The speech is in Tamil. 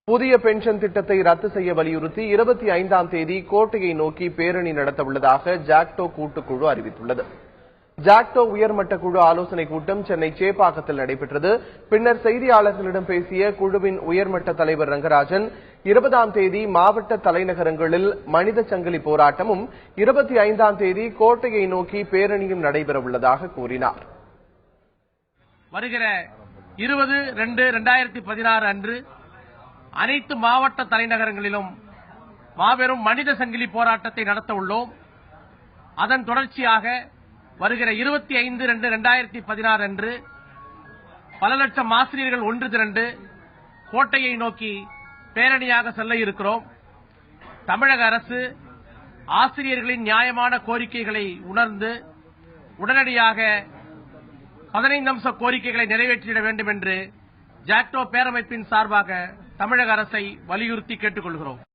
புதிய பென்ஷன் திட்டத்தை ரத்து செய்ய வலியுறுத்தி 25ஆம் தேதி கோட்டையை நோக்கி பேரணி நடத்தவுள்ளதாக ஜாக்டோ கூட்டுக்குழு அறிவித்துள்ளது. ஜாக்டோ உயர்மட்ட குழு ஆலோசனைக் கூட்டம் சென்னை சேப்பாக்கத்தில் நடைபெற்றது. பின்னர் செய்தியாளர்களிடம் பேசிய குழுவின் உயர்மட்ட தலைவர் ரங்கராஜன், 20ஆம் தேதி மாவட்ட தலைநகரங்களில் மனித சங்கிலி போராட்டமும் 25ஆம் தேதி கோட்டையை நோக்கி பேரணியும் நடைபெறவுள்ளதாக கூறினார். வருகிற 20/2/2016 அன்று அனைத்து மாவட்ட தலைநகரங்களிலும் மாபெரும் மனித சங்கிலி போராட்டத்தை நடத்த உள்ளோம். அதன் தொடர்ச்சியாக வருகிற 25/2/2016 அன்று பல லட்சம் ஆசிரியர்கள் ஒன்று திரண்டு கோட்டையை நோக்கி பேரணியாக செல்ல இருக்கிறோம். தமிழக அரசு ஆசிரியர்களின் நியாயமான கோரிக்கைகளை உணர்ந்து உடனடியாக 15 அம்ச கோரிக்கைகளை நிறைவேற்றிட வேண்டும் என்று ஜாக்டோ பேரமைப்பின் சார்பாக தமிழக அரசை வலியுறுத்தி கேட்டுக் கொள்கிறோம்.